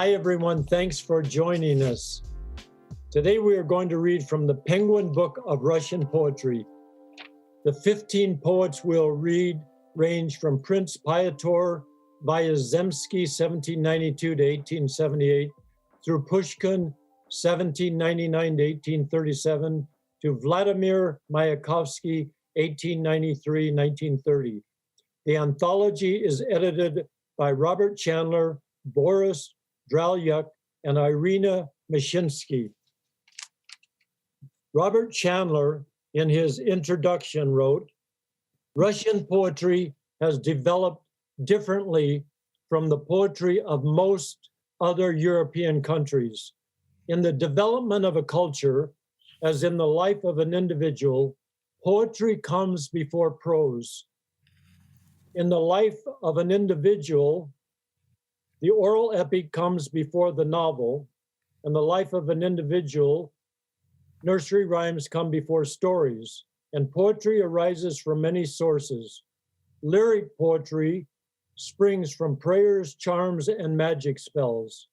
Hi, everyone. Thanks for joining us. Today, we are going to read from the Penguin Book of Russian Poetry. The 15 poets we'll read range from Prince Pyotr, Vyazemsky, 1792 to 1878, through Pushkin, 1799 to 1837, to Vladimir Mayakovsky, 1893-1930. The anthology is edited by Robert Chandler, Boris, Dralyuk, and Irina Mashinski. Robert Chandler, in his introduction, wrote, "Russian poetry has developed differently from the poetry of most other European countries. In the development of a culture, as in the life of an individual, poetry comes before prose. In the life of an individual, the oral epic comes before the novel. In the life of an individual, nursery rhymes come before stories, and poetry arises from many sources. Lyric poetry springs from prayers, charms, and magic spells.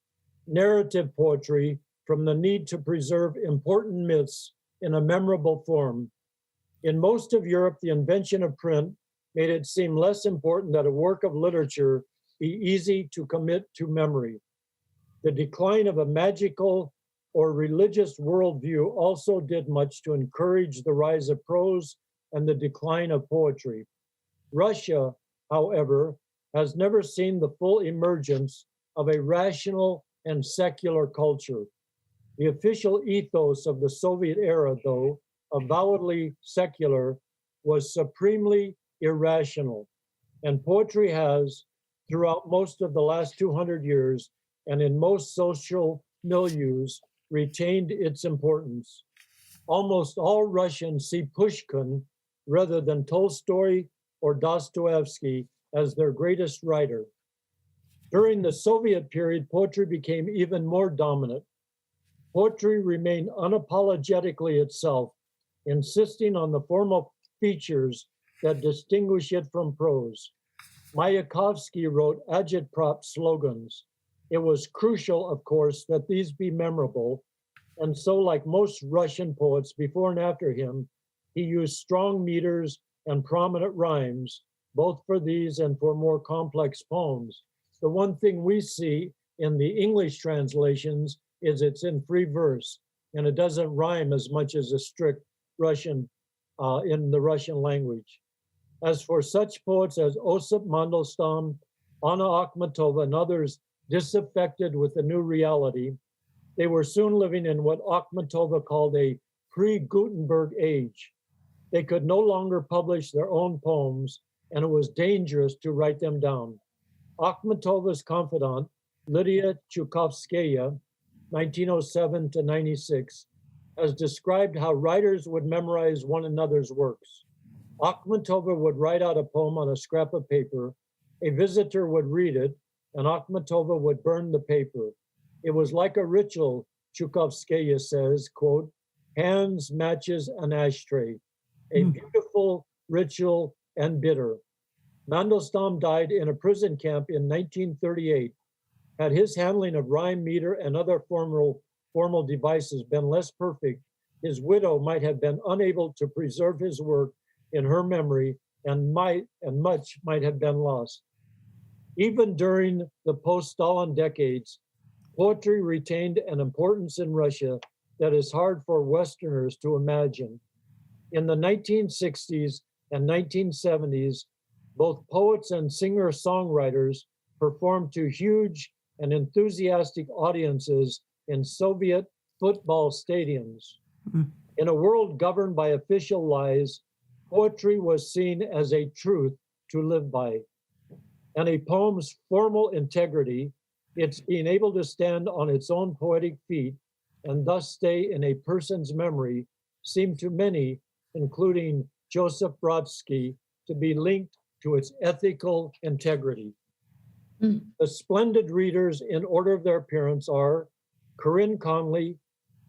Narrative poetry from the need to preserve important myths in a memorable form. In most of Europe, the invention of print made it seem less important that a work of literature be easy to commit to memory. The decline of a magical or religious worldview also did much to encourage the rise of prose and the decline of poetry. Russia, however, has never seen the full emergence of a rational and secular culture. The official ethos of the Soviet era, though avowedly secular, was supremely irrational, and poetry has, throughout most of the last 200 years and in most social milieus, retained its importance. Almost all Russians see Pushkin rather than Tolstoy or Dostoevsky as their greatest writer. During the Soviet period, poetry became even more dominant. Poetry remained unapologetically itself, insisting on the formal features that distinguish it from prose. Mayakovsky wrote agitprop slogans. It was crucial, of course, that these be memorable, and so, like most Russian poets before and after him, he used strong meters and prominent rhymes, both for these and for more complex poems. The one thing we see in the English translations is it's in free verse, and it doesn't rhyme as much as a strict Russian in the Russian language. As for such poets as Osip Mandelstam, Anna Akhmatova, and others disaffected with the new reality, they were soon living in what Akhmatova called a pre-Gutenberg age. They could no longer publish their own poems, and it was dangerous to write them down. Akhmatova's confidant, Lydia Chukovskaya, 1907 to 96, has described how writers would memorize one another's works. Akhmatova would write out a poem on a scrap of paper, a visitor would read it, and Akhmatova would burn the paper. It was like a ritual, Chukovskaya says, quote, hands, matches, an ashtray, a beautiful ritual and bitter. Mandelstam died in a prison camp in 1938. Had his handling of rhyme, meter, and other formal devices been less perfect, his widow might have been unable to preserve his work in her memory, and much might have been lost. Even during the post-Stalin decades, poetry retained an importance in Russia that is hard for Westerners to imagine. In the 1960s and 1970s, both poets and singer-songwriters performed to huge and enthusiastic audiences in Soviet football stadiums. In a world governed by official lies, poetry was seen as a truth to live by. And a poem's formal integrity, its being able to stand on its own poetic feet and thus stay in a person's memory, seemed to many, including Joseph Brodsky, to be linked to its ethical integrity. The splendid readers in order of their appearance are Corinne Conley,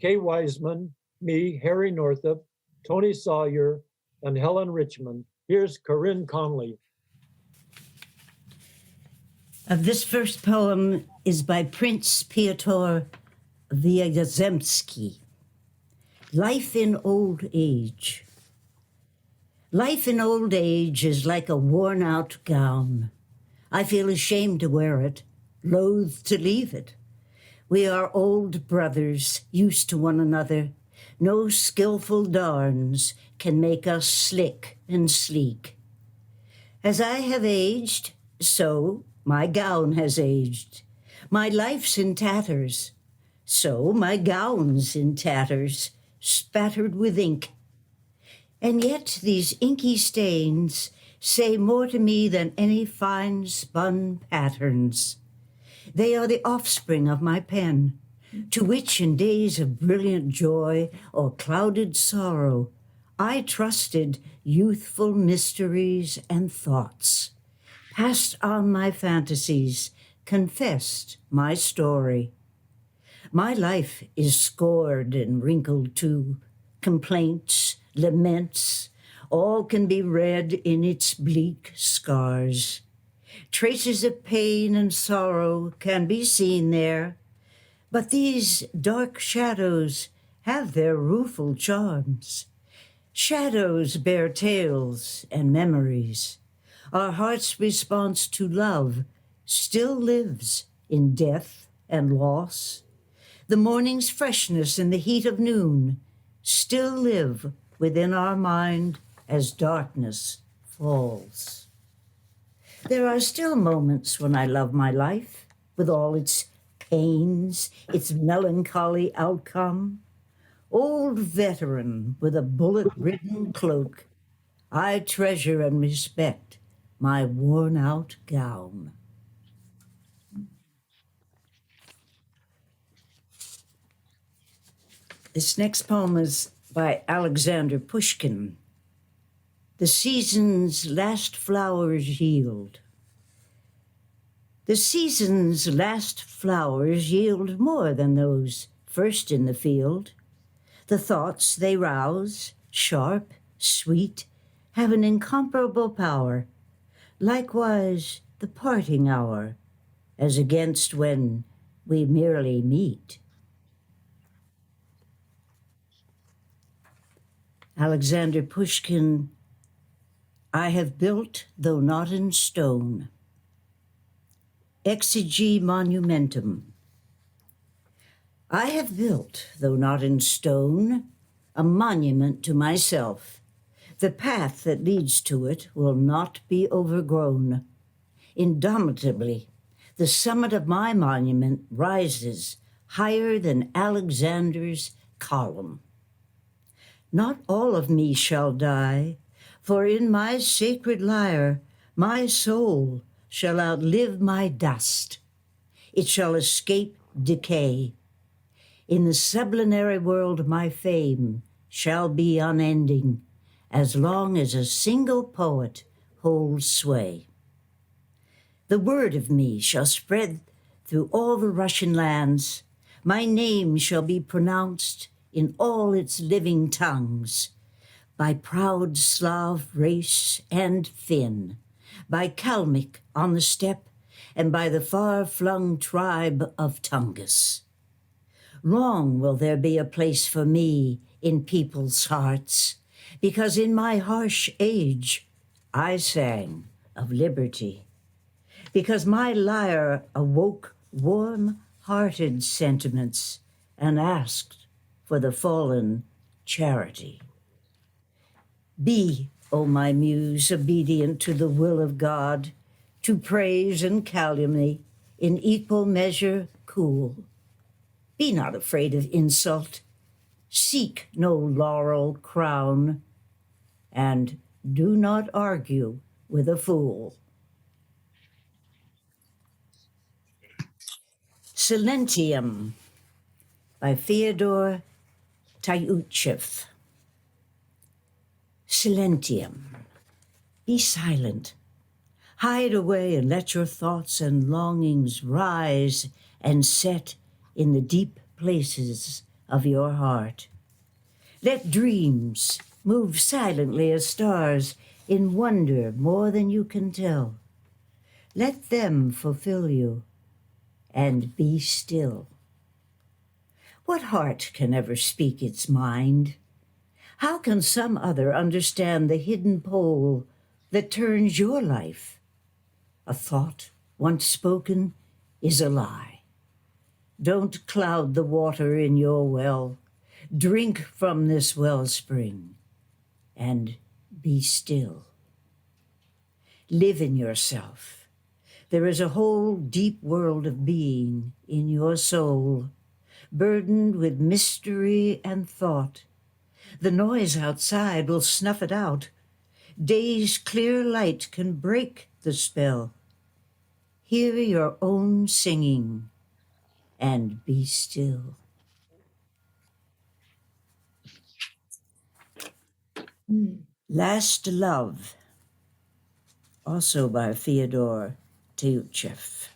Kay Weissman, me, Harry Northup, Toni Sawyer, and Helen Richman. Here's Corinne Conley. This first poem is by Prince Pyotr Vyazemsky. Life in Old Age. Life in old age is like a worn-out gown. I feel ashamed to wear it, loath to leave it. We are old brothers, used to one another. No skillful darns can make us slick and sleek. As I have aged, so my gown has aged. My life's in tatters, so my gown's in tatters, spattered with ink. And yet these inky stains say more to me than any fine spun patterns. They are the offspring of my pen, to which in days of brilliant joy or clouded sorrow, I trusted youthful mysteries and thoughts, passed on my fantasies, confessed my story. My life is scored and wrinkled too, complaints, laments, all can be read in its bleak scars. Traces of pain and sorrow can be seen there, but these dark shadows have their rueful charms. Shadows bear tales and memories. Our heart's response to love still lives in death and loss. The morning's freshness and the heat of noon still live within our mind as darkness falls. There are still moments when I love my life, with all its pains, its melancholy outcome. Old veteran with a bullet-ridden cloak, I treasure and respect my worn-out gown. This next poem is by Alexander Pushkin. The season's last flowers yield. The season's last flowers yield more than those first in the field. The thoughts they rouse, sharp, sweet, have an incomparable power. Likewise the parting hour, as against when we merely meet. Alexander Pushkin, I have built, though not in stone. Exegi monumentum. I have built, though not in stone, a monument to myself. The path that leads to it will not be overgrown. Indomitably, the summit of my monument rises higher than Alexander's column. Not all of me shall die, for in my sacred lyre, my soul shall outlive my dust. It shall escape decay. In the sublunary world, my fame shall be unending, as long as a single poet holds sway. The word of me shall spread through all the Russian lands. My name shall be pronounced in all its living tongues, by proud Slav race and Finn, by Kalmyk on the steppe, and by the far-flung tribe of Tungus. Long will there be a place for me in people's hearts, because in my harsh age I sang of liberty, because my lyre awoke warm-hearted sentiments and asked for the fallen charity. Be, O my muse, obedient to the will of God, to praise and calumny in equal measure cool. Be not afraid of insult, seek no laurel crown, and do not argue with a fool. Silentium by Fyodor Tyutchev. Silentium. Be silent. Hide away and let your thoughts and longings rise and set in the deep places of your heart. Let dreams move silently as stars in wonder more than you can tell. Let them fulfill you, and be still. What heart can ever speak its mind? How can some other understand the hidden pole that turns your life? A thought once spoken is a lie. Don't cloud the water in your well. Drink from this wellspring and be still. Live in yourself. There is a whole deep world of being in your soul, burdened with mystery and thought. The noise outside will snuff it out. Day's clear light can break the spell. Hear your own singing and be still. Last Love, also by Fyodor Tyutchev.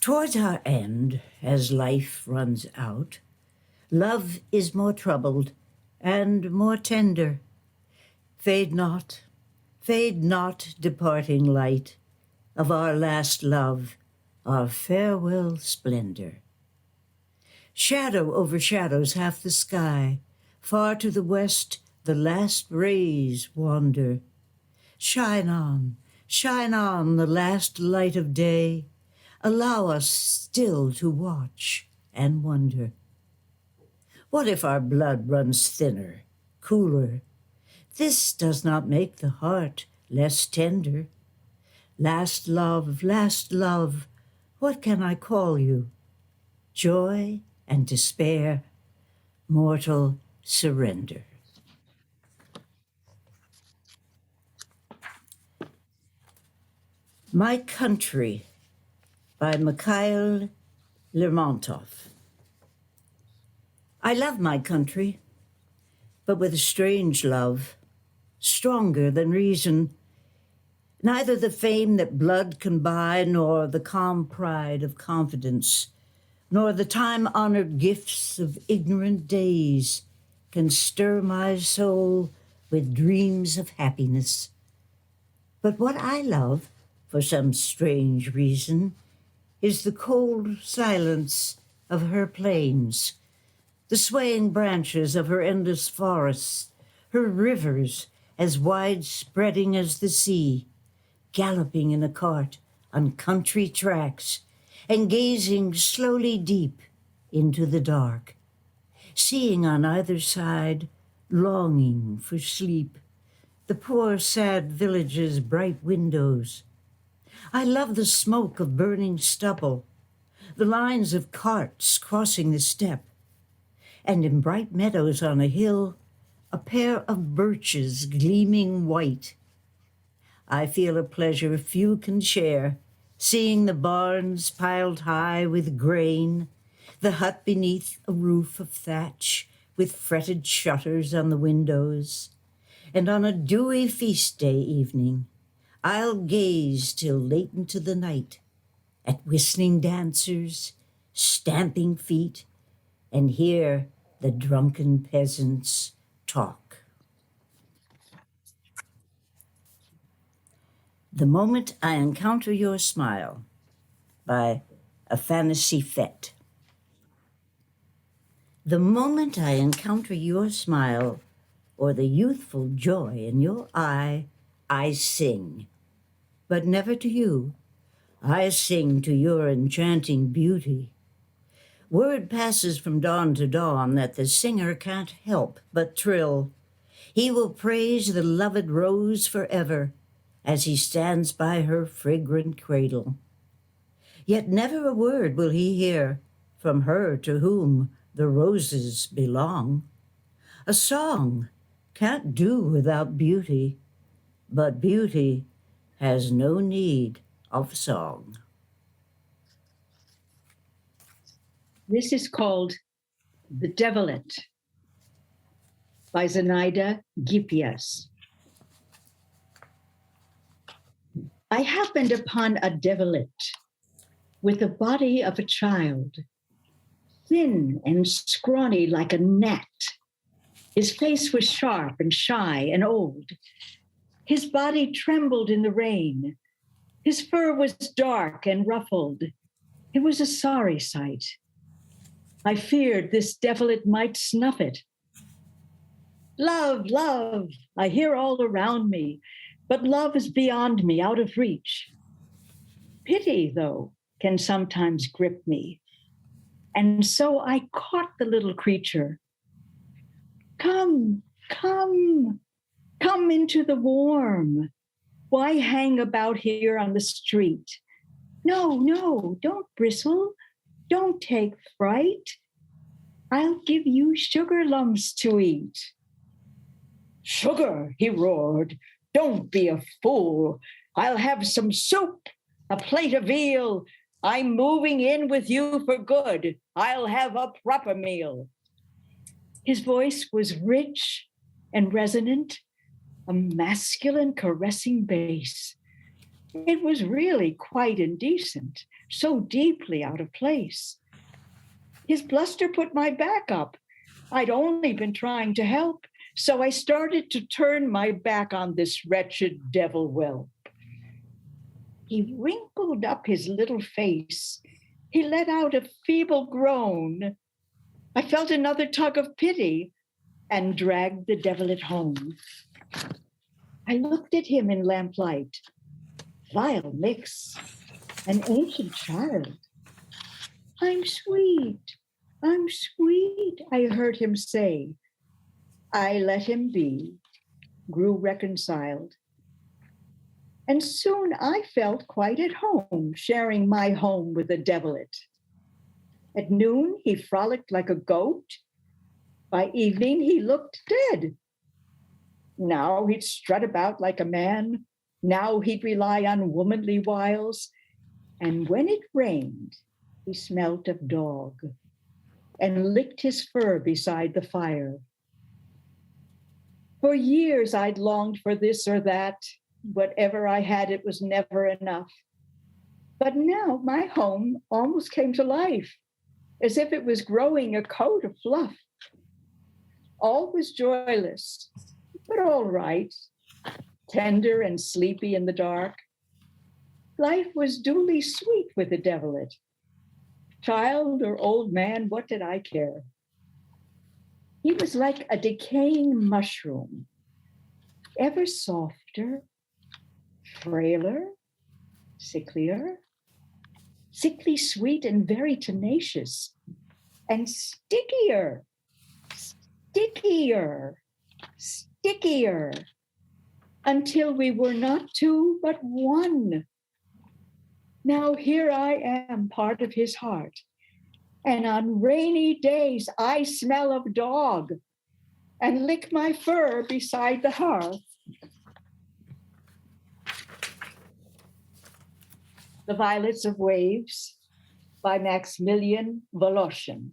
Towards our end, as life runs out, love is more troubled and more tender. Fade not, departing light of our last love, our farewell splendor. Shadow overshadows half the sky. Far to the west, the last rays wander. Shine on, the last light of day. Allow us still to watch and wonder. What if our blood runs thinner, cooler? This does not make the heart less tender. Last love, what can I call you? Joy and despair, mortal surrender. My Country by Mikhail Lermontov. I love my country, but with a strange love, stronger than reason. Neither the fame that blood can buy, nor the calm pride of confidence, nor the time-honored gifts of ignorant days can stir my soul with dreams of happiness. But what I love, for some strange reason, is the cold silence of her plains, the swaying branches of her endless forests, her rivers as wide-spreading as the sea, galloping in a cart on country tracks, and gazing slowly deep into the dark, seeing on either side, longing for sleep, the poor sad village's bright windows. I love the smoke of burning stubble, the lines of carts crossing the steppe, and in bright meadows on a hill, a pair of birches gleaming white. I feel a pleasure few can share, seeing the barns piled high with grain, the hut beneath a roof of thatch with fretted shutters on the windows. And on a dewy feast day evening, I'll gaze till late into the night at whistling dancers, stamping feet, and hear the drunken peasants talk. The Moment I Encounter Your Smile by Afanasy. The moment I encounter your smile or the youthful joy in your eye, I sing, but never to you. I sing to your enchanting beauty. Word passes from dawn to dawn that the singer can't help but trill. He will praise the loved rose forever as he stands by her fragrant cradle. Yet never a word will he hear from her to whom the roses belong. A song can't do without beauty, but beauty has no need of song. This is called The Devilet by Zinaida Gippius. I happened upon a devilet with the body of a child, thin and scrawny like a gnat. His face was sharp and shy and old. His body trembled in the rain, His fur was dark and ruffled. It was a sorry sight. I feared this devilet might snuff it. Love, love, I hear all around me, but love is beyond me, out of reach. Pity, though, can sometimes grip me. And so I caught the little creature. Come, come, come into the warm. Why hang about here on the street? No, no, don't bristle. Don't take fright. I'll give you sugar lumps to eat. Sugar, he roared. Don't be a fool. I'll have some soup, a plate of veal. I'm moving in with you for good. I'll have a proper meal. His voice was rich and resonant, a masculine caressing bass. It was really quite indecent, so deeply out of place. His bluster put my back up. I'd only been trying to help, so I started to turn my back on this wretched devil whelp. He wrinkled up his little face. He let out a feeble groan. I felt another tug of pity and dragged the devilet home. I looked at him in lamplight. Vile mix, an ancient child. I'm sweet, I heard him say. I let him be, grew reconciled. And soon I felt quite at home, sharing my home with the devilet. At noon, he frolicked like a goat. By evening, he looked dead. Now he'd strut about like a man. Now he'd rely on womanly wiles. And when it rained, he smelt of dog and licked his fur beside the fire. For years, I'd longed for this or that. Whatever I had, it was never enough. But now my home almost came to life, as if it was growing a coat of fluff. All was joyless, but all right, tender and sleepy in the dark. Life was duly sweet with the devilet. Child or old man, what did I care? He was like a decaying mushroom, ever softer, frailer, sicklier, sickly sweet and very tenacious, and stickier, until we were not two, but one. Now here I am, part of his heart, and on rainy days I smell of dog and lick my fur beside the hearth. The Violets of Waves by Maximilian Voloshin.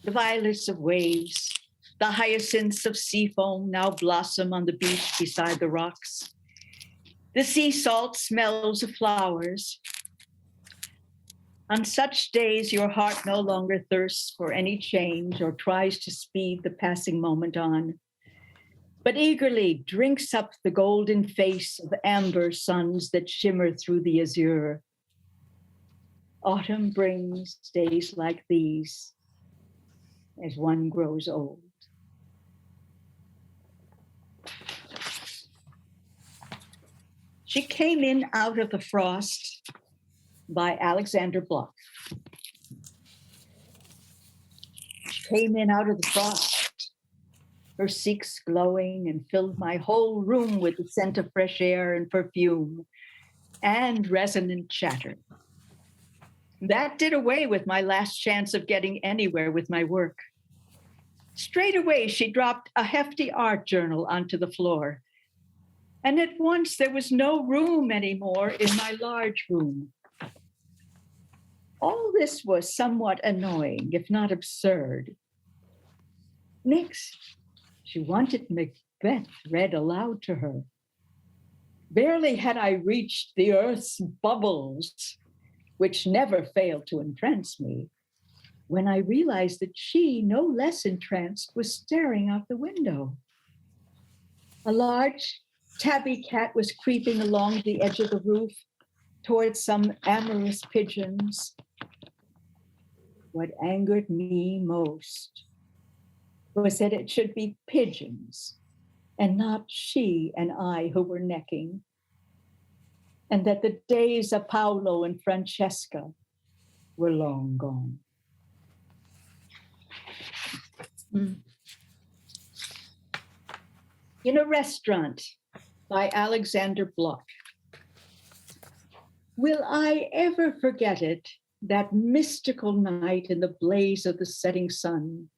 The violets of waves, the hyacinths of sea foam now blossom on the beach beside the rocks. The sea salt smells of flowers. On such days, your heart no longer thirsts for any change or tries to speed the passing moment on, but eagerly drinks up the golden face of amber suns that shimmer through the azure. Autumn brings days like these as one grows old. She came in out of the frost by Alexander Blok. She came in out of the frost, her cheeks glowing, and filled my whole room with the scent of fresh air and perfume and resonant chatter. That did away with my last chance of getting anywhere with my work. Straight away, she dropped a hefty art journal onto the floor. And at once there was no room anymore in my large room. All this was somewhat annoying, if not absurd. Next, she wanted Macbeth read aloud to her. Barely had I reached the earth's bubbles, which never failed to entrance me, when I realized that she, no less entranced, was staring out the window. A large tabby cat was creeping along the edge of the roof towards some amorous pigeons. What angered me most was that it should be pigeons and not she and I who were necking, and that the days of Paolo and Francesca were long gone. In a Restaurant by Alexander Blok. Will I ever forget it, that mystical night in the blaze of the setting sun?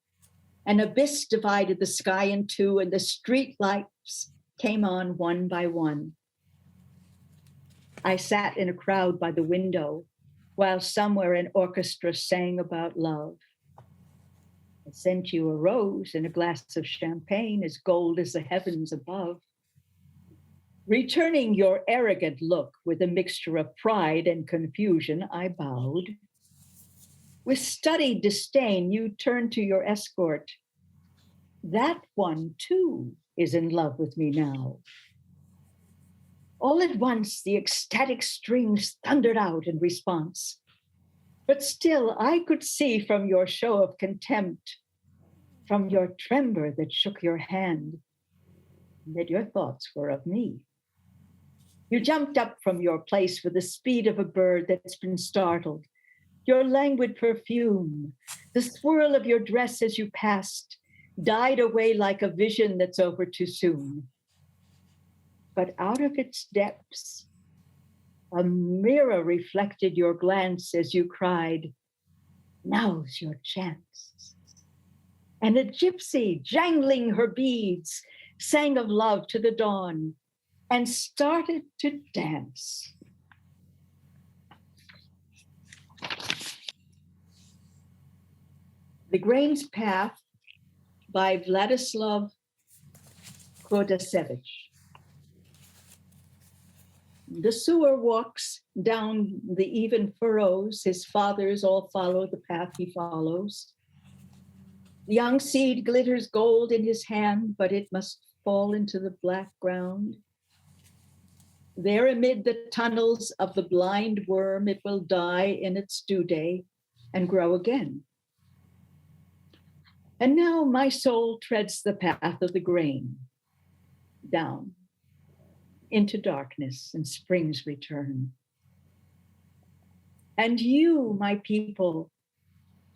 An abyss divided the sky in two, and the street lights came on one by one. I sat in a crowd by the window, while somewhere an orchestra sang about love. I sent you a rose and a glass of champagne as gold as the heavens above. Returning your arrogant look with a mixture of pride and confusion, I bowed. With studied disdain, you turned to your escort. That one, too, is in love with me now. All at once, the ecstatic strings thundered out in response. But still, I could see from your show of contempt, from your tremor that shook your hand, that your thoughts were of me. You jumped up from your place with the speed of a bird that's been startled. Your languid perfume, the swirl of your dress as you passed, died away like a vision that's over too soon. But out of its depths, a mirror reflected your glance as you cried, "Now's your chance." And a gypsy, jangling her beads, sang of love to the dawn and started to dance. The Grain's Path by Vladislav Khodasevich. The sewer walks down the even furrows. His fathers all follow the path he follows. The young seed glitters gold in his hand, but it must fall into the black ground. There amid the tunnels of the blind worm, it will die in its due day and grow again. And now my soul treads the path of the grain, down into darkness and spring's return. And you, my people,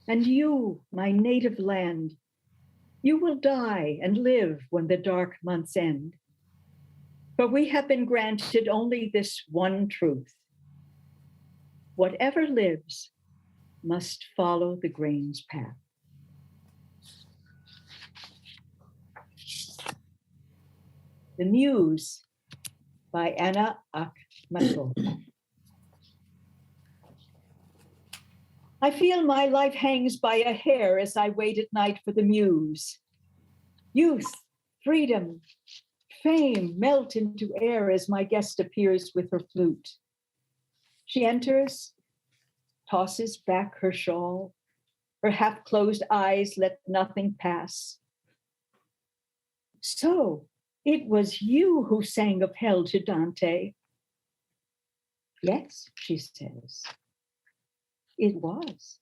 and you, my native land, you will die and live when the dark months end. For we have been granted only this one truth. Whatever lives must follow the grain's path. The Muse by Anna Akhmatova. I feel my life hangs by a hair as I wait at night for the Muse. Youth, freedom, fame melt into air as my guest appears with her flute. She enters, tosses back her shawl, her half-closed eyes let nothing pass. So, it was you who sang of hell to Dante. Yes, she says, it was.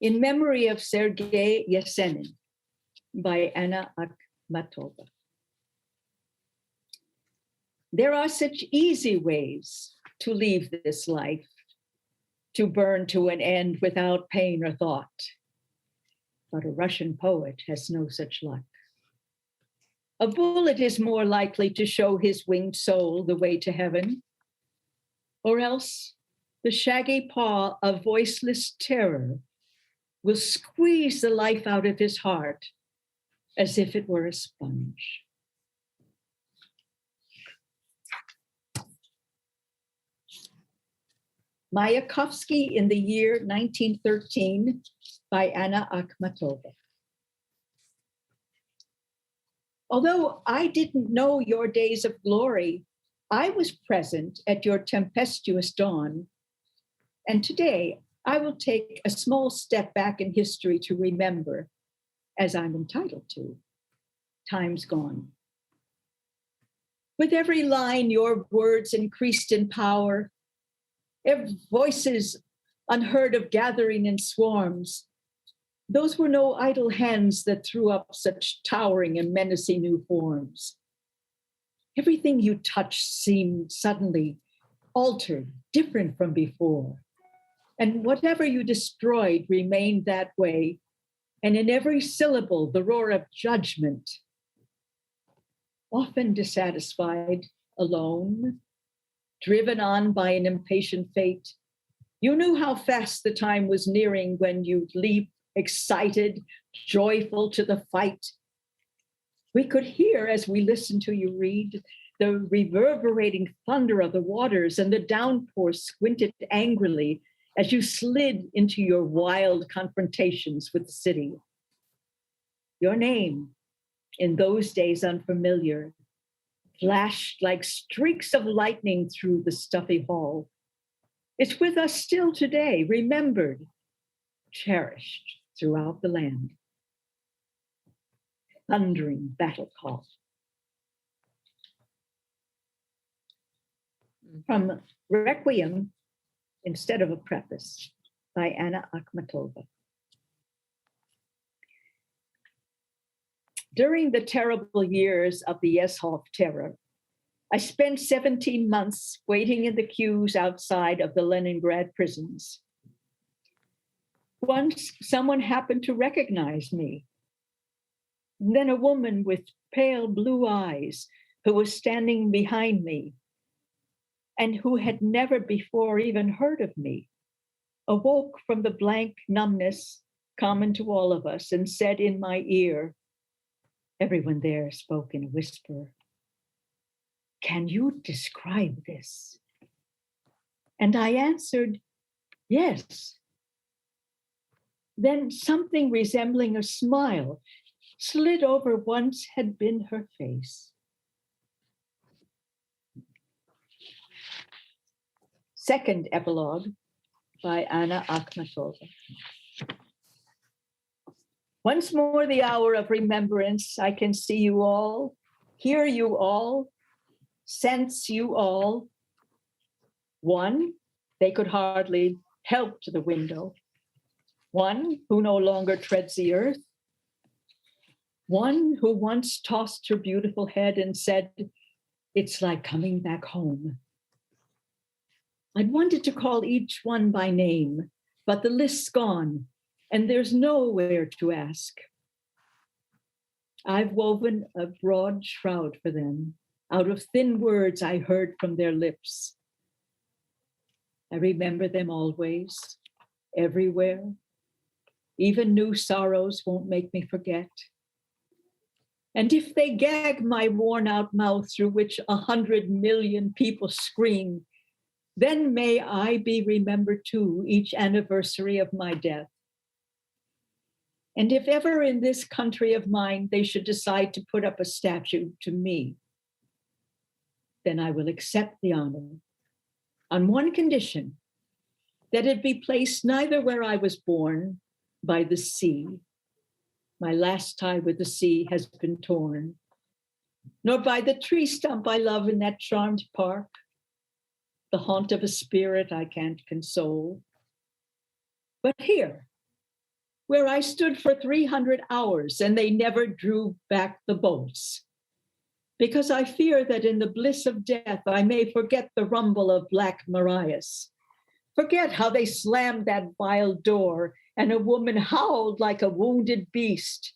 In Memory of Sergei Yesenin by Anna Akhmatova. There are such easy ways to leave this life, to burn to an end without pain or thought. But a Russian poet has no such luck. A bullet is more likely to show his winged soul the way to heaven, or else the shaggy paw of voiceless terror will squeeze the life out of his heart as if it were a sponge. Mayakovsky in the year 1913 by Anna Akhmatova. Although I didn't know your days of glory, I was present at your tempestuous dawn. And today I will take a small step back in history to remember as I'm entitled to. Time's gone. With every line, your words increased in power. Voices unheard of gathering in swarms. Those were no idle hands that threw up such towering and menacing new forms. Everything you touched seemed suddenly altered, different from before. And whatever you destroyed remained that way. And in every syllable, the roar of judgment. Often dissatisfied, alone, driven on by an impatient fate, you knew how fast the time was nearing when you'd leap, excited, joyful to the fight. We could hear, as we listened to you read, the reverberating thunder of the waters, and the downpour squinted angrily as you slid into your wild confrontations with the city. Your name, in those days unfamiliar, flashed like streaks of lightning through the stuffy hall. It's with us still today, remembered, cherished throughout the land. Thundering battle call. From Requiem, instead of a preface, by Anna Akhmatova. During the terrible years of the Yezhov terror, I spent 17 months waiting in the queues outside of the Leningrad prisons. Once, someone happened to recognize me. And then a woman with pale blue eyes who was standing behind me and who had never before even heard of me, awoke from the blank numbness common to all of us and said in my ear, everyone there spoke in a whisper, "Can you describe this?" And I answered, "Yes." Then something resembling a smile slid over once had been her face. Second epilogue by Anna Akhmatova. Once more the hour of remembrance, I can see you all, hear you all, sense you all. One, they could hardly help to the window. One who no longer treads the earth. One who once tossed her beautiful head and said, "It's like coming back home." I'd wanted to call each one by name, but the list's gone, and there's nowhere to ask. I've woven a broad shroud for them out of thin words I heard from their lips. I remember them always, everywhere. Even new sorrows won't make me forget. And if they gag my worn out mouth through which 100 million people scream, then may I be remembered too each anniversary of my death. And if ever in this country of mine they should decide to put up a statue to me, then I will accept the honor on one condition, that it be placed neither where I was born, by the sea, my last tie with the sea has been torn, nor by the tree stump I love in that charmed park, the haunt of a spirit I can't console, but here, where I stood for 300 hours and they never drew back the bolts, because I fear that in the bliss of death I may forget the rumble of Black Marias, forget how they slammed that vile door and a woman howled like a wounded beast,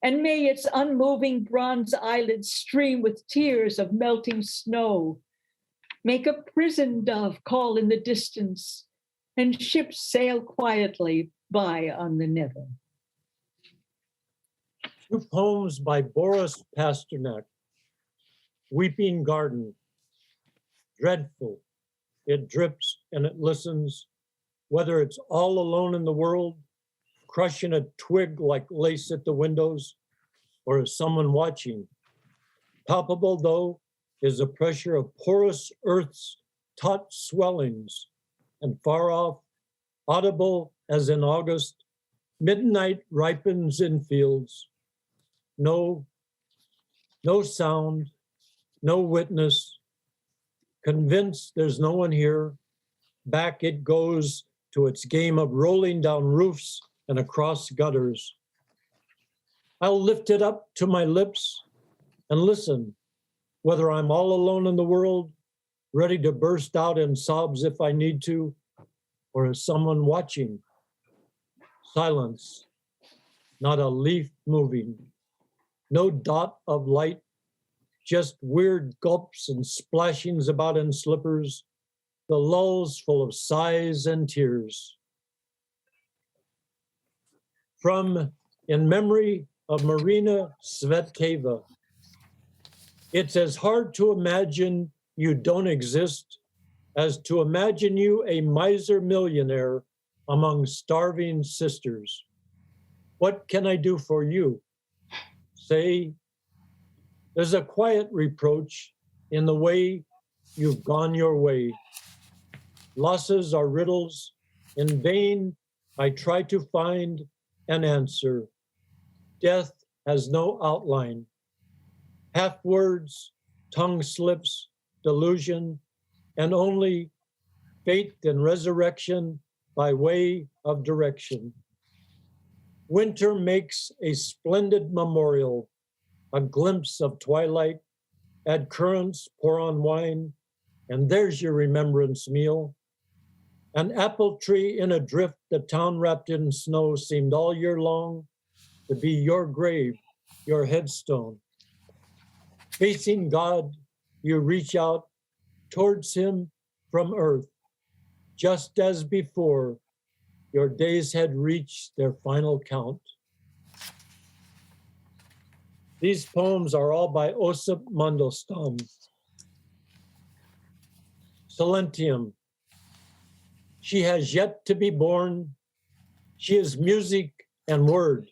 and may its unmoving bronze eyelids stream with tears of melting snow, make a prison dove call in the distance, and ships sail quietly by on the Never. Two poems by Boris Pasternak. Weeping Garden. Dreadful. It drips and it listens, whether it's all alone in the world, crushing a twig like lace at the windows, or is someone watching. Palpable, though, is the pressure of porous earth's taut swellings, and far off, audible as in August, Midnight ripens in fields. No sound, no witness. Convinced there's no one here, back it goes to its game of rolling down roofs and across gutters. I'll lift it up to my lips and listen, whether I'm all alone in the world, ready to burst out in sobs if I need to, or is someone watching? Silence, not a leaf moving, no dot of light, just weird gulps and splashings about in slippers, the lulls full of sighs and tears. From In Memory of Marina Tsvetkeva, it's as hard to imagine you don't exist as to imagine you a miser millionaire among starving sisters. What can I do for you? Say, there's a quiet reproach in the way you've gone your way. Losses are riddles. In vain, I try to find an answer. Death has no outline. Half words, tongue slips, delusion, and only faith and resurrection by way of direction. Winter makes a splendid memorial, a glimpse of twilight, add currants, pour on wine, and there's your remembrance meal. An apple tree in a drift, the town wrapped in snow seemed all year long to be your grave, your headstone. Facing God, you reach out towards him from earth, just as before, your days had reached their final count. These poems are all by Osip Mandelstam. Silentium. She has yet to be born. She is music and word,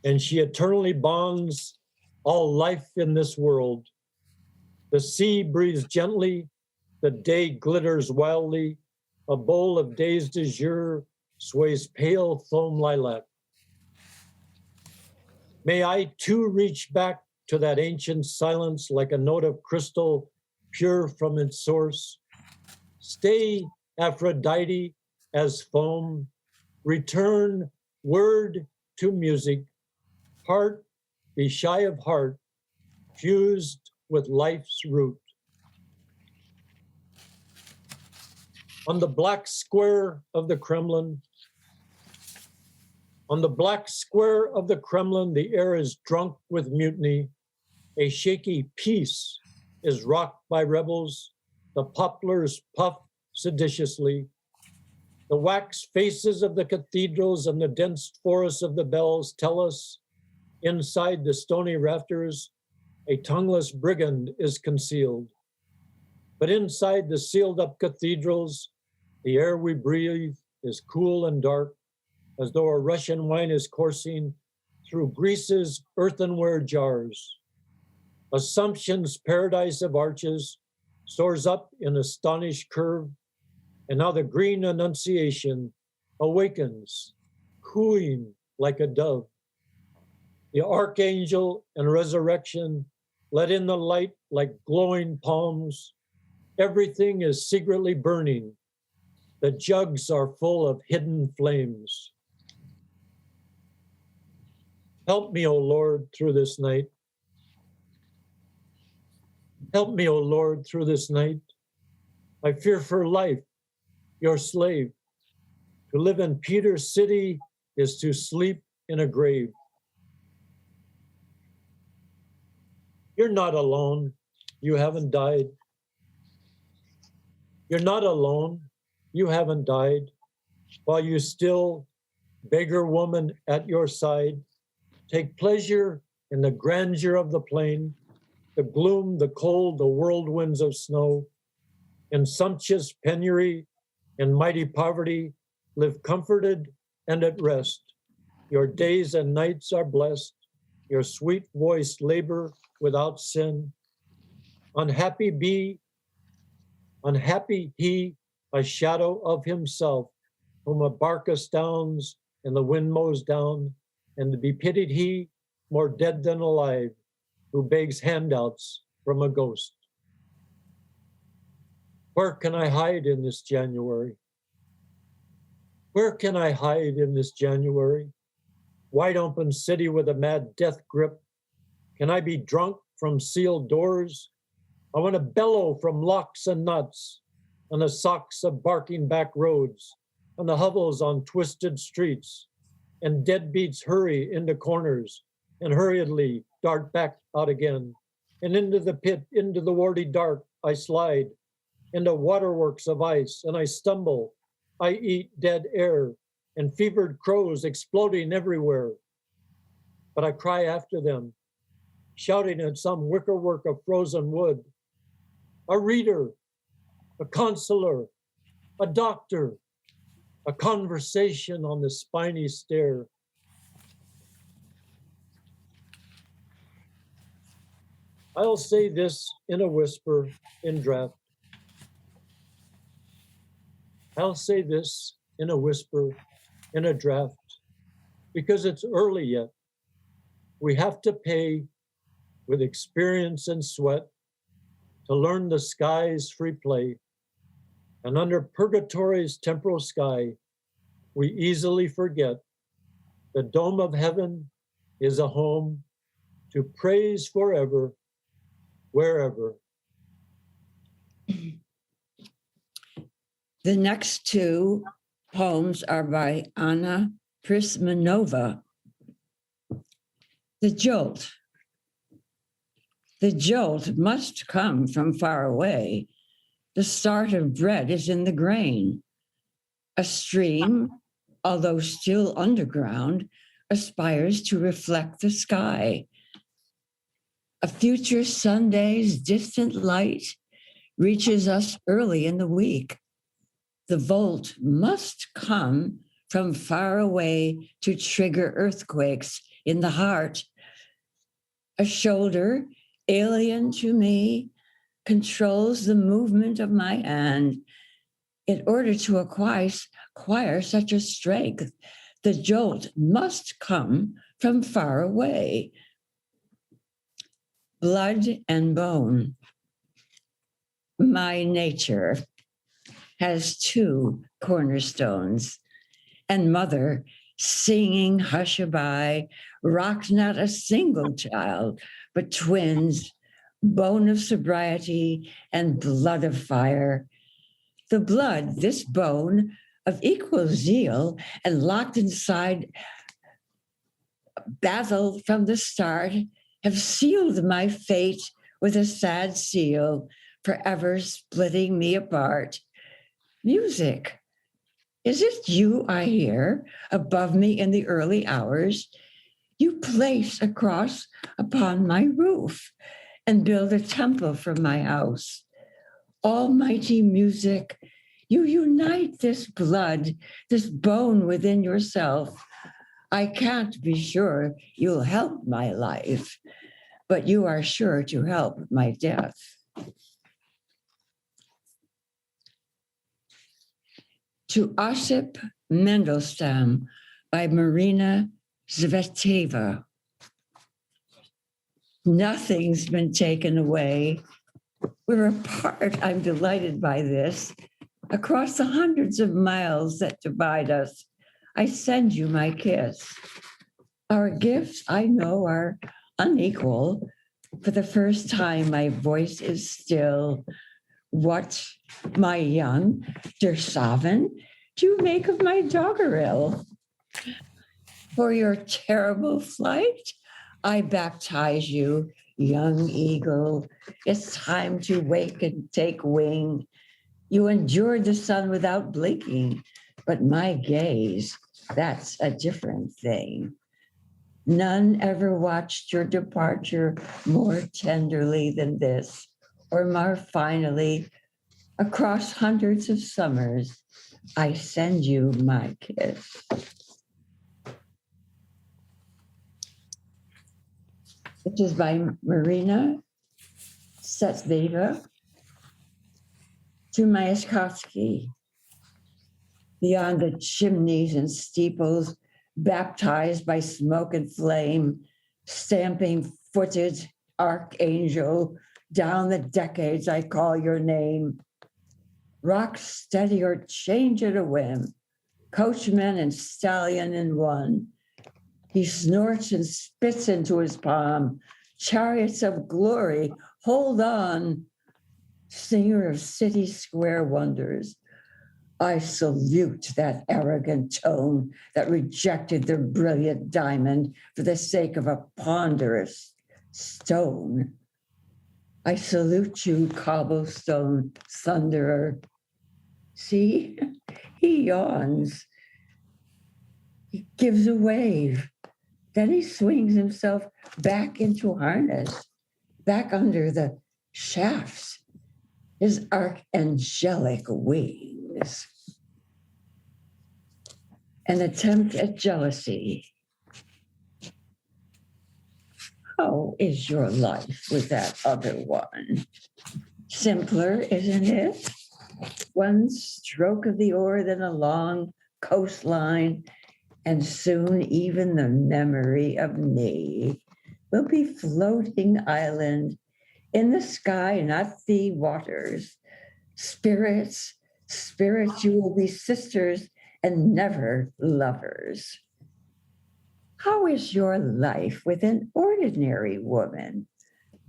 and she eternally bonds all life in this world. The sea breathes gently, the day glitters wildly, a bowl of dazed azure sways pale foam lilac. May I too reach back to that ancient silence like a note of crystal pure from its source. Stay, Aphrodite, as foam. Return word to music. Heart, be shy of heart, fused with life's root. On the black square of the Kremlin, the air is drunk with mutiny. A shaky peace is rocked by rebels. The poplars puff seditiously. The wax faces of the cathedrals and the dense forests of the bells tell us, inside the stony rafters, a tongueless brigand is concealed. But inside the sealed up cathedrals, the air we breathe is cool and dark, as though a Russian wine is coursing through Greece's earthenware jars. Assumption's paradise of arches soars up in astonished curve, and now the green Annunciation awakens, cooing like a dove. The archangel and resurrection let in the light like glowing palms. Everything is secretly burning. The jugs are full of hidden flames. Help me, O Lord, through this night. Help me, O Lord, through this night. I fear for life, your slave. To live in Peter's city is to sleep in a grave. You're not alone. You haven't died. You're not alone. You haven't died. While you still, beggar woman at your side, take pleasure in the grandeur of the plain, the gloom, the cold, the whirlwinds of snow. In sumptuous penury and mighty poverty, live comforted and at rest. Your days and nights are blessed. Your sweet voice labor without sin. Unhappy he, a shadow of himself, whom a bark astounds and the wind mows down, and to be pitied he, more dead than alive, who begs handouts from a ghost. Where can I hide in this January? Where can I hide in this January? Wide open city with a mad death grip. Can I be drunk from sealed doors? I want to bellow from locks and nuts, and the socks of barking back roads, and the hovels on twisted streets, and deadbeats hurry into corners, and hurriedly dart back out again, and into the pit, into the warty dark, I slide, into waterworks of ice, and I stumble. I eat dead air, and fevered crows exploding everywhere. But I cry after them, shouting at some wickerwork of frozen wood. A reader, a consular, a doctor, a conversation on the spiny stair. I'll say this in a whisper in draft. I'll say this in a whisper in a draft, because it's early yet. We have to pay with experience and sweat to learn the sky's free play. And under purgatory's temporal sky, we easily forget the dome of heaven is a home to praise forever, wherever. The next two poems are by Anna Prismanova. The jolt. The jolt must come from far away. The start of bread is in the grain. A stream, although still underground, aspires to reflect the sky. A future Sunday's distant light reaches us early in the week. The volt must come from far away to trigger earthquakes in the heart. A shoulder, alien to me, controls the movement of my hand. In order to acquire such a strength, the jolt must come from far away. Blood and bone. My nature has two cornerstones, and mother, singing hushaby, rocked not a single child, but twins, bone of sobriety and blood of fire. The blood, this bone, of equal zeal and locked inside battle from the start, have sealed my fate with a sad seal, forever splitting me apart. Music, is it you I hear above me in the early hours? You place a cross upon my roof and build a temple for my house. Almighty music, you unite this blood, this bone within yourself. I can't be sure you'll help my life, but you are sure to help my death. To Osip Mandelstam by Marina Zvetseva. Nothing's been taken away. We're apart, I'm delighted by this. Across the hundreds of miles that divide us, I send you my kiss. Our gifts, I know, are unequal. For the first time, my voice is still. What, my young der Saven, do you make of my doggerel? For your terrible flight, I baptize you, young eagle. It's time to wake and take wing. You endured the sun without blinking, but my gaze, that's a different thing. None ever watched your departure more tenderly than this, or more finally, across hundreds of summers, I send you my kiss. It is by Marina Tsvetseva to Myaskovsky. Beyond the chimneys and steeples, baptized by smoke and flame, stamping footed archangel, down the decades I call your name. Rock steady or change at a whim, coachman and stallion in one. He snorts and spits into his palm, chariots of glory, hold on. Singer of city square wonders, I salute that arrogant tone that rejected the brilliant diamond for the sake of a ponderous stone. I salute you, cobblestone thunderer. See, he yawns. He gives a wave. Then he swings himself back into harness, back under the shafts, his archangelic wings. An attempt at jealousy. How is your life with that other one? Simpler, isn't it? One stroke of the oar, then a long coastline, and soon even the memory of me will be floating island in the sky, not the waters. Spirits, you will be sisters and never lovers. How is your life with an ordinary woman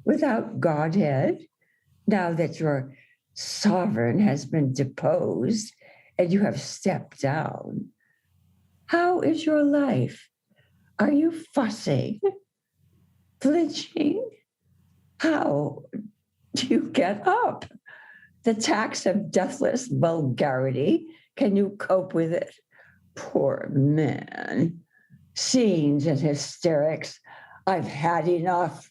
without Godhead, now that your sovereign has been deposed and you have stepped down? How is your life? Are you fussing, flinching? How do you get up? The tax of deathless vulgarity, can you cope with it? Poor man. Scenes and hysterics. I've had enough.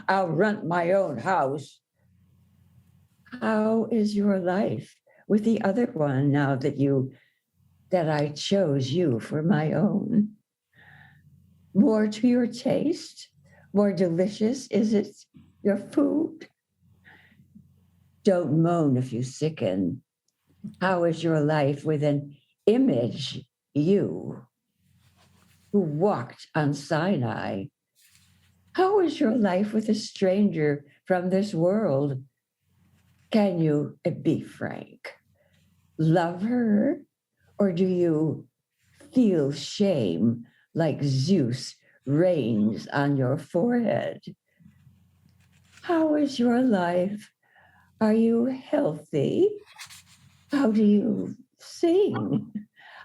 I'll rent my own house. How is your life with the other one now that I chose you for my own? More to your taste? More delicious? Is it your food? Don't moan if you sicken. How is your life with an image, you, who walked on Sinai? How is your life with a stranger from this world? Can you be frank? Love her? Or do you feel shame like Zeus rains on your forehead? How is your life? Are you healthy? How do you sing?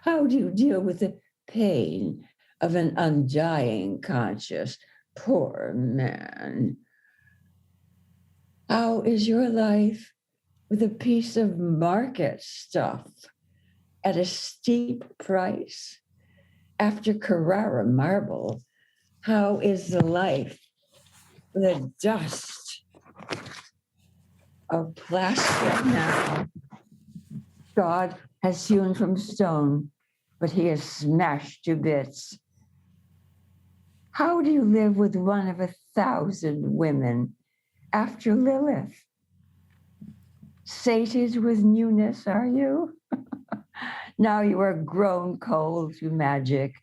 How do you deal with the pain of an undying conscience? Poor man. How is your life with a piece of market stuff at a steep price? After Carrara marble, how is the life with the dust of plaster now? God has hewn from stone, but he has smashed to bits. How do you live with one of 1,000 women after Lilith? Sated with newness, are you? Now you are grown cold to magic.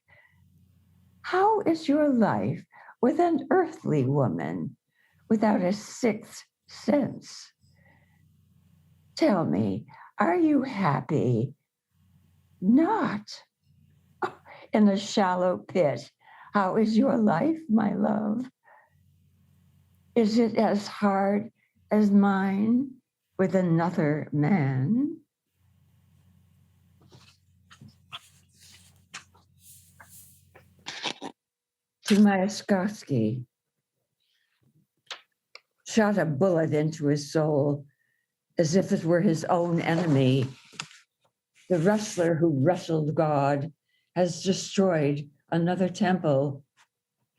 How is your life with an earthly woman without a sixth sense? Tell me, are you happy? Not. In a shallow pit. How is your life, my love? Is it as hard as mine with another man? To Myaskovsky, shot a bullet into his soul as if it were his own enemy. The wrestler who wrestled God has destroyed another temple.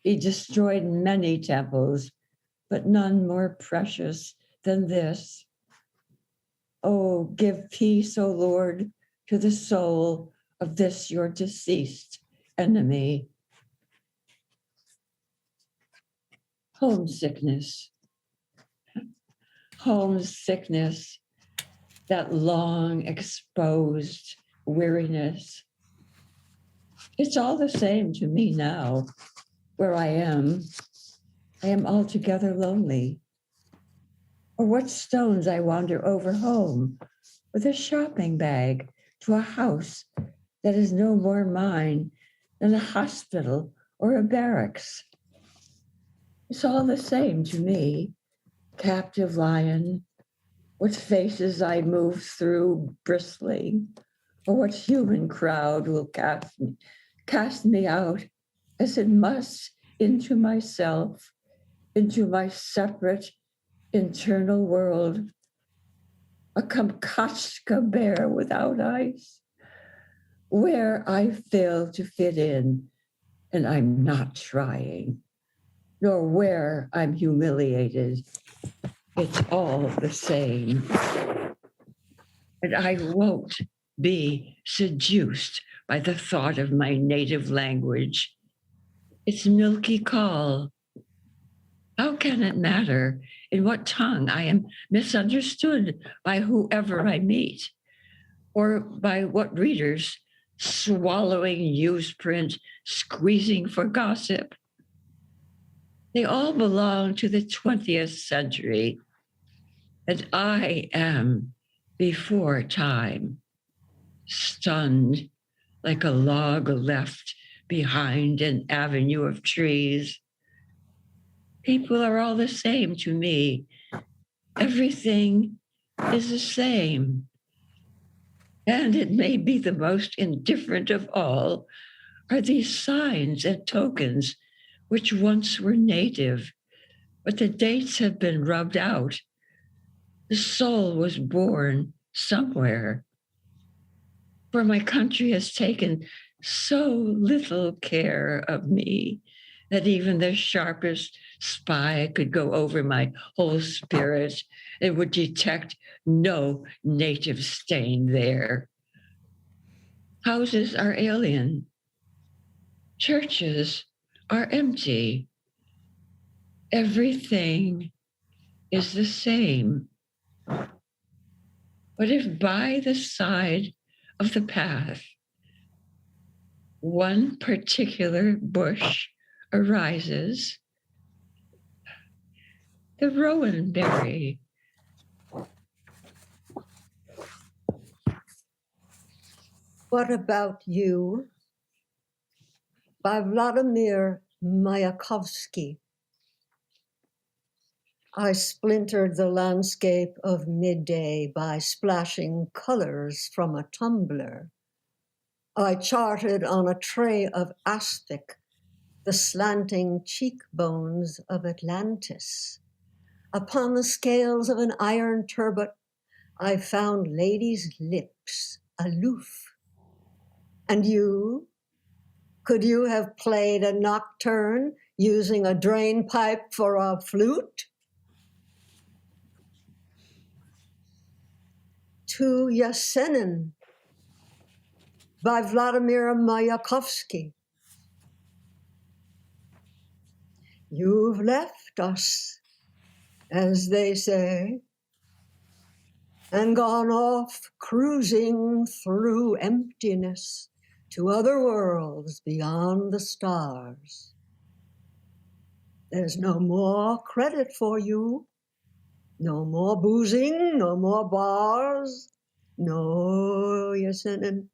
He destroyed many temples, but none more precious than this. Oh, give peace, O Lord, to the soul of this your deceased enemy. Homesickness, that long exposed weariness. It's all the same to me now, where I am altogether lonely. Or what stones I wander over home with a shopping bag to a house that is no more mine than a hospital or a barracks. It's all the same to me, captive lion, what faces I move through bristling, or what human crowd will cast me out as it must into myself, into my separate internal world, a Kamchatka bear without eyes, where I fail to fit in, and I'm not trying, nor where I'm humiliated. It's all the same. And I won't be seduced by the thought of my native language. Its milky call. How can it matter in what tongue I am misunderstood by whoever I meet, or by what readers swallowing newsprint, squeezing for gossip? They all belong to the 20th century, and I am before time, stunned like a log left behind an avenue of trees. People are all the same to me. Everything is the same. And it may be the most indifferent of all are these signs and tokens which once were native, but the dates have been rubbed out. The soul was born somewhere. For my country has taken so little care of me that even the sharpest spy could go over my whole spirit and would detect no native stain there. Houses are alien. Churches are empty. Everything is the same. But if by the side of the path one particular bush arises, the rowan berry, What About You? By Vladimir Mayakovsky. I splintered the landscape of midday by splashing colors from a tumbler. I charted on a tray of aspic the slanting cheekbones of Atlantis. Upon the scales of an iron turbot, I found ladies' lips aloof. And you? Could you have played a nocturne using a drain pipe for a flute? To Yesenin by Vladimir Mayakovsky. You've left us, as they say, and gone off cruising through emptiness to other worlds beyond the stars. There's no more credit for you. No more boozing, no more bars. No, Yesenin,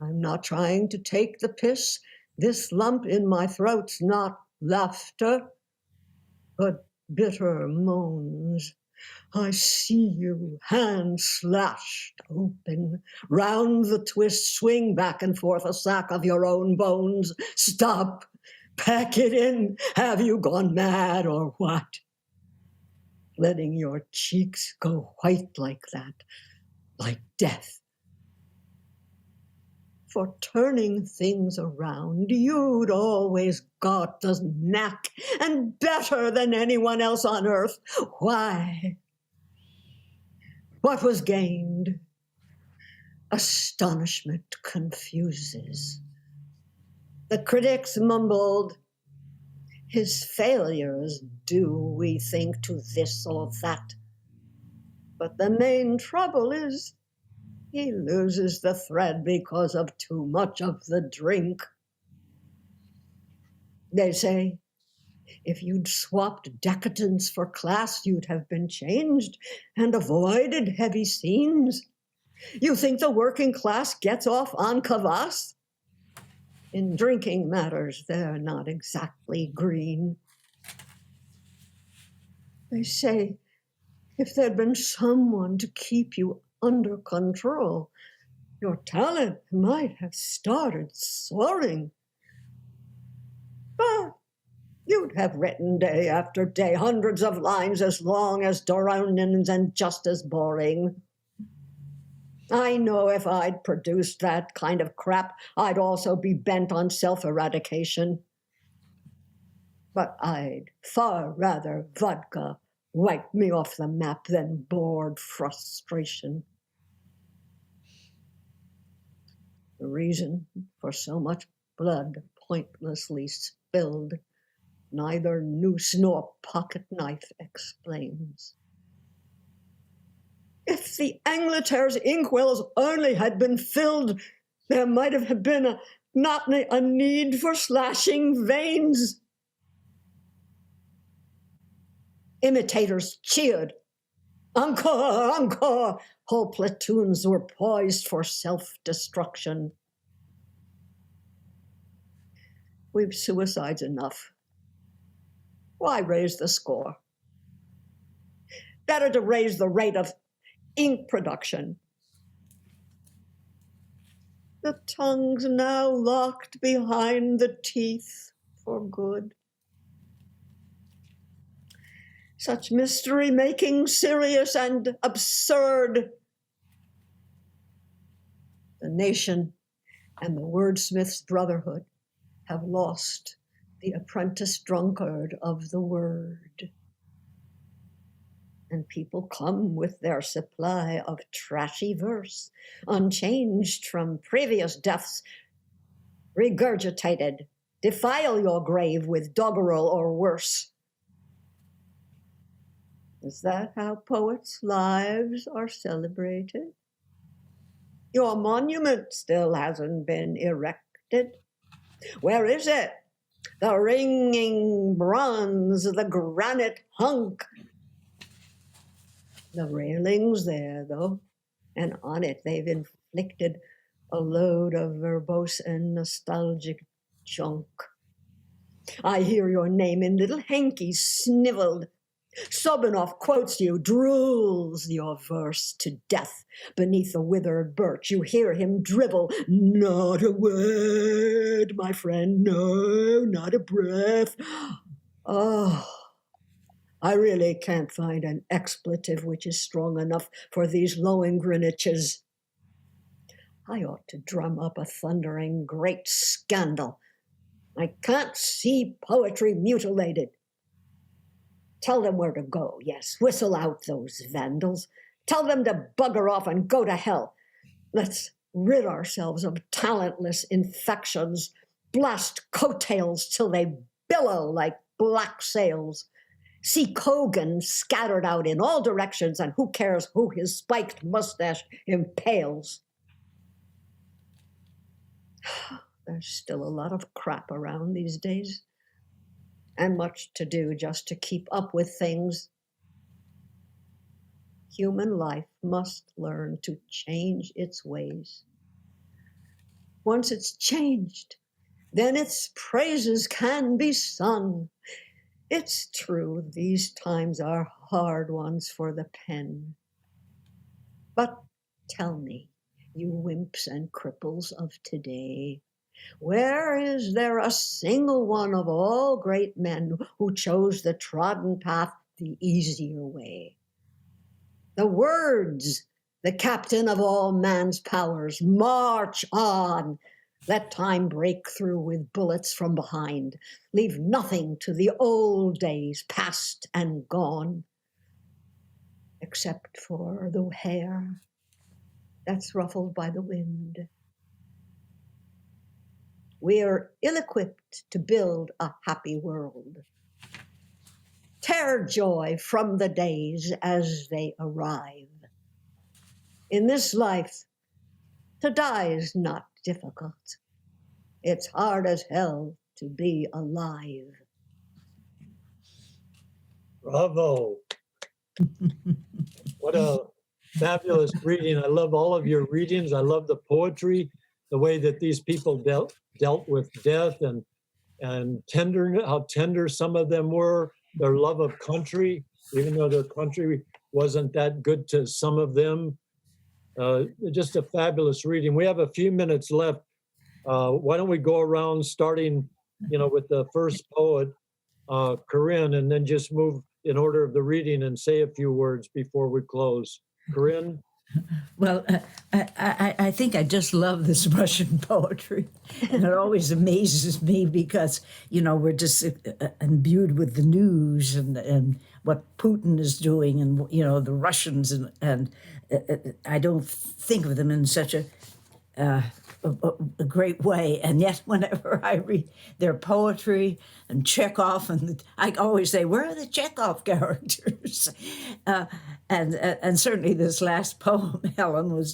I'm not trying to take the piss. This lump in my throat's not laughter, but bitter moans. I see you, hand slashed open, round the twist, swing back and forth a sack of your own bones. Stop, pack it in. Have you gone mad or what? Letting your cheeks go white like that, like death. For turning things around, you'd always got the knack, and better than anyone else on earth. Why? What was gained? Astonishment confuses. The critics mumbled, his failures due, we think, to this or that. But the main trouble is he loses the thread because of too much of the drink. They say, if you'd swapped decadence for class, you'd have been changed and avoided heavy scenes. You think the working class gets off on kvass? In drinking matters, they're not exactly green. They say, if there'd been someone to keep you under control, your talent might have started soaring. But you'd have written day after day, hundreds of lines as long as Doronin's and just as boring. I know if I'd produced that kind of crap, I'd also be bent on self-eradication. But I'd far rather vodka wipe me off the map than bored frustration. The reason for so much blood pointlessly spilled, neither noose nor pocket knife explains. If the Angleterre's inkwells only had been filled, there might have been not a need for slashing veins. Imitators cheered. Encore, encore! Whole platoons were poised for self-destruction. We've suicides enough. Why raise the score? Better to raise the rate of ink production. The tongue's now locked behind the teeth for good. Such mystery making serious and absurd. The nation and the wordsmith's brotherhood have lost the apprentice drunkard of the word. And people come with their supply of trashy verse, unchanged from previous deaths, regurgitated, defile your grave with doggerel or worse. Is that how poets' lives are celebrated? Your monument still hasn't been erected. Where is it? The ringing bronze, the granite hunk. The railing's there, though, and on it they've inflicted a load of verbose and nostalgic junk. I hear your name in little hankies sniveled. Sobanov quotes you, drools your verse to death beneath the withered birch. You hear him dribble, not a word, my friend, no, not a breath. Oh, I really can't find an expletive which is strong enough for these Lohengriniches. I ought to drum up a thundering great scandal. I can't see poetry mutilated. Tell them where to go, yes, whistle out those vandals. Tell them to bugger off and go to hell. Let's rid ourselves of talentless infections, blast coattails till they billow like black sails. See Kogan scattered out in all directions, and who cares who his spiked mustache impales? There's still a lot of crap around these days, and much to do just to keep up with things. Human life must learn to change its ways. Once it's changed, then its praises can be sung. It's true, these times are hard ones for the pen. But tell me, you wimps and cripples of today, where is there a single one of all great men who chose the trodden path the easier way? The words, the captain of all man's powers, march on. Let time break through with bullets from behind. Leave nothing to the old days, past and gone, except for the hair that's ruffled by the wind. We're ill-equipped to build a happy world. Tear joy from the days as they arrive. In this life, to die is not difficult. It's hard as hell to be alive. Bravo. What a fabulous reading. I love all of your readings. I love the poetry, the way that these people dealt with death and tender, how tender some of them were, their love of country, even though their country wasn't that good to some of them. Just a fabulous reading. We have a few minutes left. Why don't we go around starting, with the first poet, Corinne, and then just move in order of the reading and say a few words before we close. Corinne? Well, I think I just love this Russian poetry, and it always amazes me because, we're just imbued with the news and what Putin is doing and, the Russians, and I don't think of them in such a great way. And yet whenever I read their poetry and Chekhov, and I always say, where are the Chekhov characters? And certainly this last poem, Helen, was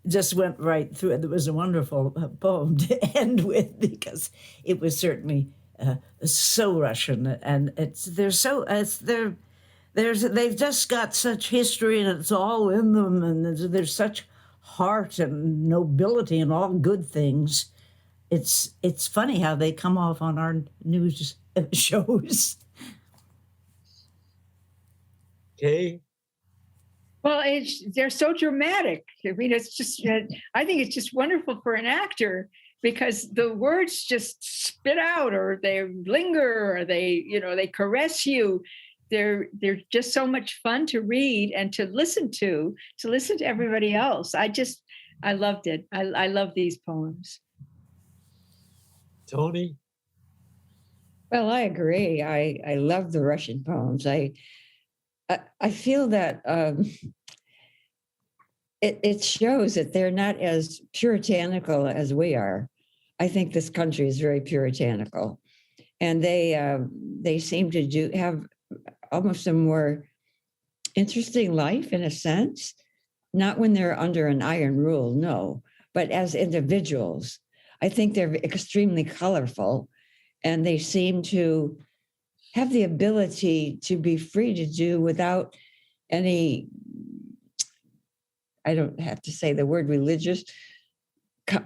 just went right through it. It was a wonderful poem to end with because it was certainly so Russian, and they've just got such history, and it's all in them, and there's such heart and nobility and all good things. It's funny how they come off on our news shows. Okay. Well, they're so dramatic. I mean, it's just, I think it's just wonderful for an actor because the words just spit out, or they linger, or they caress you. They're just so much fun to read and to listen to everybody else. I loved it. I love these poems. Toni? Well, I agree. I love the Russian poems. I feel that it shows that they're not as puritanical as we are. I think this country is very puritanical, and they seem to have almost a more interesting life in a sense, not when they're under an iron rule, no, but as individuals. I think they're extremely colorful, and they seem to have the ability to be free to do without any, I don't have to say the word religious,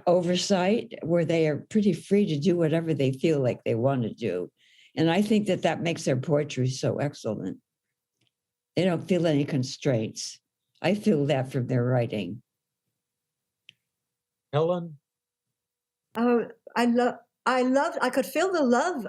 oversight, where they are pretty free to do whatever they feel like they want to do. And I think that makes their poetry so excellent. They don't feel any constraints. I feel that from their writing. Helen? I could feel the love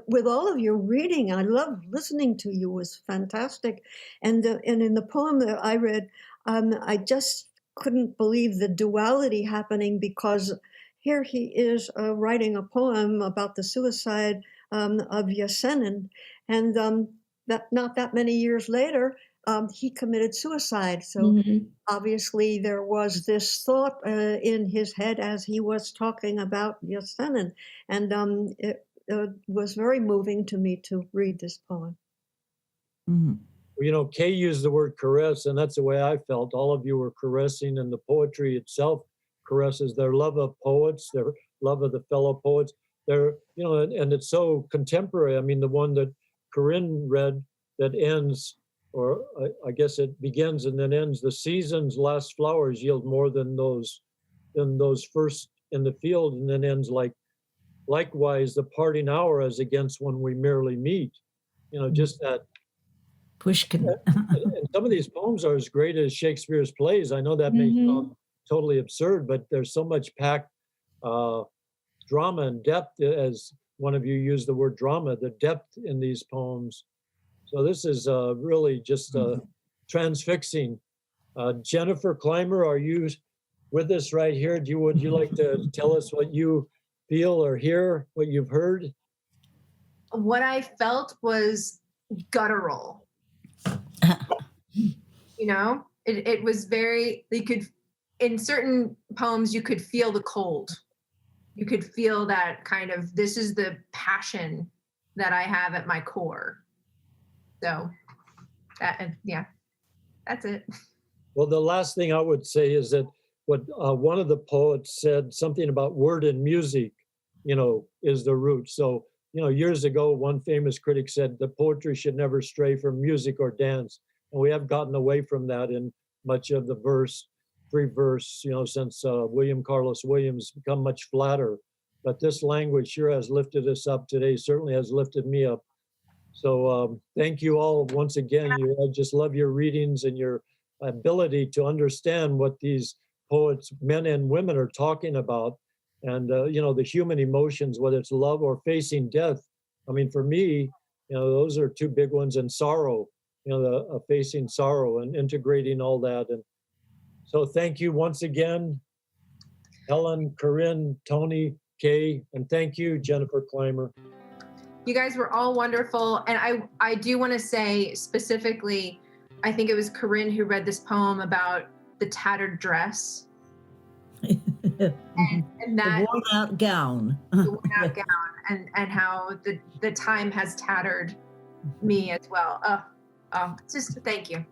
with all of your reading. I love listening to you. It was fantastic. And in the poem that I read, I just couldn't believe the duality happening, because here he is writing a poem about the suicide of Yesenin, and that not that many years later, he committed suicide. So obviously there was this thought in his head as he was talking about Yesenin, and it was very moving to me to read this poem. Kay used the word caress, and that's the way I felt. All of you were caressing, and the poetry itself caresses their love of poets, their love of the fellow poets. And it's so contemporary. I mean, the one that Corinne read that ends, or I guess it begins and then ends, the season's last flowers yield more than those first in the field, and then ends likewise the parting hour as against when we merely meet. Just that. Pushkin. And some of these poems are as great as Shakespeare's plays. I know that may sound totally absurd, but there's so much packed drama and depth, as one of you used the word drama, the depth in these poems. So this is really just transfixing. Jennifer Clymer, are you with us right here? Would you like to tell us what you feel or hear, what you've heard? What I felt was guttural. It was very, in certain poems, you could feel the cold. You could feel that kind of, this is the passion that I have at my core. So that's it. Well, the last thing I would say is that what one of the poets said, something about word and music, is the root. So, years ago, one famous critic said that poetry should never stray from music or dance. And we have gotten away from that in much of the free verse, since William Carlos Williams become much flatter. But this language sure has lifted us up today, certainly has lifted me up. So thank you all once again. I just love your readings and your ability to understand what these poets, men and women, are talking about. And, the human emotions, whether it's love or facing death. I mean, for me, those are two big ones, and sorrow, facing sorrow and integrating all that. And so thank you once again, Helen, Corinne, Toni, Kay, and thank you, Jennifer Clymer. You guys were all wonderful. And I do want to say specifically, I think it was Corinne who read this poem about the tattered dress. and that the worn out gown. the worn out gown and how the time has tattered me as well. Just thank you.